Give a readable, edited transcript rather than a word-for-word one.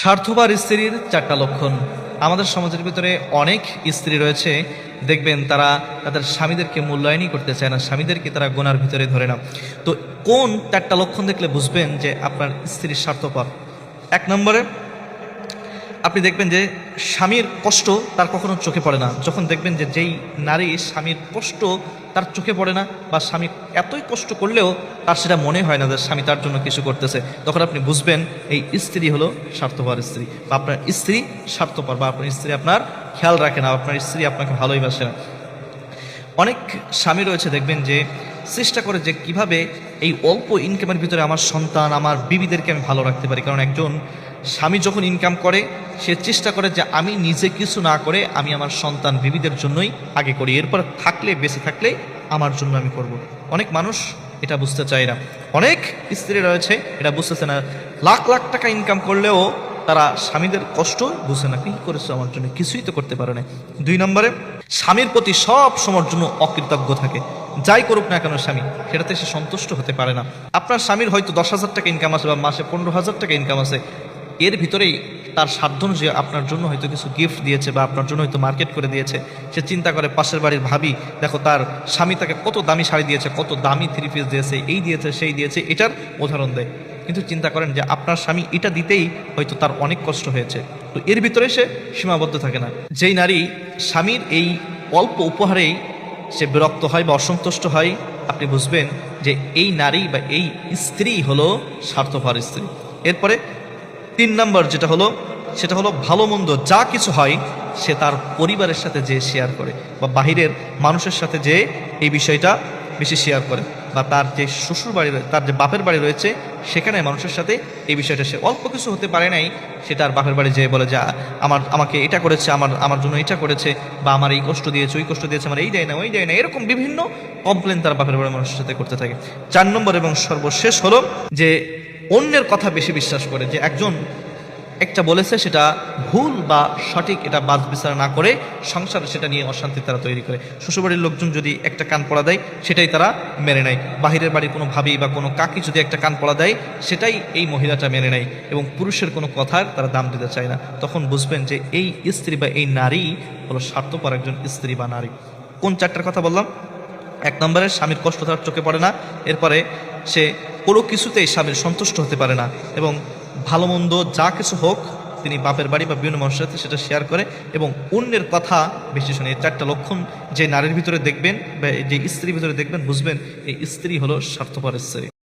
স্বার্থপর স্ত্রীর চারটা লক্ষণ। আমাদের সমাজের ভিতরে অনেক স্ত্রী রয়েছে, দেখবেন তারা তাদের স্বামীদেরকে মূল্যায়নই করতে চায় না, স্বামীদেরকে তারা গোনার ভিতরে ধরে না। তো কোন চারটা লক্ষণ দেখলে বুঝবেন যে আপনার স্ত্রী স্বার্থপর? এক নম্বরে আপনি দেখবেন যে স্বামীর কষ্ট তার কখনো চোখে পড়ে না। যখন দেখবেন যে যেই নারী স্বামীর কষ্ট তার চোখে পড়ে না, বা স্বামী এতই কষ্ট করলেও তার সেটা মনে হয় না যে স্বামী তার জন্য কিছু করতেছে, তখন আপনি বুঝবেন এই স্ত্রী হলো স্বার্থপর স্ত্রী, বা আপনার স্ত্রী স্বার্থপর, বা আপনার স্ত্রী আপনার খেয়াল রাখে না, আপনার স্ত্রী আপনাকে ভালোই বাসে না। অনেক স্বামী রয়েছে দেখবেন যে চেষ্টা করে যে কিভাবে এই অল্প ইনকামের ভিতরে আমার সন্তান, আমার বিবিদেরকে আমি ভালো রাখতে পারি। কারণ একজন স্বামী যখন ইনকাম করে সে চেষ্টা করে যে আমি নিজে কিছু না করে আমি আমার সন্তান বিবিদের জন্যই আগে করি, এরপর থাকলে বেঁচে থাকলে আমার জন্য আমি করব। অনেক মানুষ এটা বুঝতে চায় না, অনেক স্ত্রী রয়েছে এটা বুঝতেছে না, লাখ লাখ টাকা ইনকাম করলেও তারা স্বামীদের কষ্ট বুঝে না। কি করেছো আমার জন্য? কিছুই তো করতে পারে না। দুই নম্বরে স্বামীর প্রতি সব সময়ের জন্য অকৃতজ্ঞ থাকে, যাই করুক না কেন স্বামী সেটাতে সে সন্তুষ্ট হতে পারে না। আপনার স্বামীর হয়তো 10,000 টাকা ইনকাম আছে, বা মাসে 15,000 টাকা ইনকাম আছে, এর ভিতরেই তার সাধ্য অনুযায়ী আপনার জন্য হয়তো কিছু গিফট দিয়েছে, বা আপনার জন্য হয়তো মার্কেট করে দিয়েছে। সে চিন্তা করে পাশের বাড়ির ভাবি দেখো তার স্বামী তাকে কত দামি শাড়ি দিয়েছে, কত দামি থ্রি পিস দিয়েছে, এই দিয়েছে সেই দিয়েছে, এটার উদাহরণ দেয়। কিন্তু চিন্তা করেন যে আপনার স্বামী এটা দিতেই হয়তো তার অনেক কষ্ট হয়েছে, তো এর ভিতরে সে সীমাবদ্ধ থাকে না। যেই নারী স্বামীর এই অল্প উপহারেই সে বিরক্ত হয় বা অসন্তুষ্ট হয়, আপনি বুঝবেন যে এই নারী বা এই স্ত্রী হলো স্বার্থপর স্ত্রী। এরপরে 3 নম্বর যেটা হলো সেটা হলো ভালো মন্দ যা কিছু হয় সে তার পরিবারের সাথে যে শেয়ার করে, বা বাহিরের মানুষের সাথে যে এই বিষয়টা বেশি শেয়ার করে, বা তার যে শ্বশুর বাড়ি, তার যে বাপের বাড়ি রয়েছে সেখানে মানুষের সাথে এই বিষয়টা, সে অল্প কিছু হতে পারে নাই সেটা আর বাপের বাড়ি যেয়ে বলে যে আমাকে এটা করেছে, আমার জন্য এটা করেছে, বা আমার এই কষ্ট দিয়েছে, ওই কষ্ট দিয়েছে, আমার এই দেয় না, ওই দেয় না, এরকম বিভিন্ন কমপ্লেন তার বাপের বাড়ির মানুষের সাথে করতে থাকে। 4 নম্বর এবং সর্বশেষ হলো যে অন্যের কথা বেশি বিশ্বাস করে, যে একজন একটা বলেছে সেটা ভুল বা সঠিক এটা বাদ বিচার না করে সংসার সেটা নিয়ে অশান্তি তারা তৈরি করে। শ্বশুরবাড়ির লোকজন যদি একটা কান পড়া দেয় সেটাই তারা মেনে নেয়, বাহিরের বাড়ির কোনো ভাবি বা কোনো কাকি যদি একটা কান পড়া দেয় সেটাই এই মহিলাটা মেনে নেয়, এবং পুরুষের কোনো কথার তারা দাম দিতে চায় না। তখন বুঝবেন যে এই স্ত্রী বা এই নারী হলো স্বার্থপর একজন স্ত্রী বা নারী। কোন 4টার কথা বললাম? 1 নম্বরে স্বামীর কষ্ট তার চোখে পড়ে না, এরপরে সে কোনো কিছুতেই স্বামীর সন্তুষ্ট হতে পারে না, এবং ভালো মন্দ যা কিছু হোক তিনি বাপের বাড়ি বা বিভিন্ন মানুষের সাথে সেটা শেয়ার করে, এবং অন্যের কথা বেশি শোনে। এই 4টা লক্ষণ যে নারীর ভিতরে দেখবেন বা যে স্ত্রীর ভিতরে দেখবেন, বুঝবেন এই স্ত্রী হলো স্বার্থপর স্ত্রী।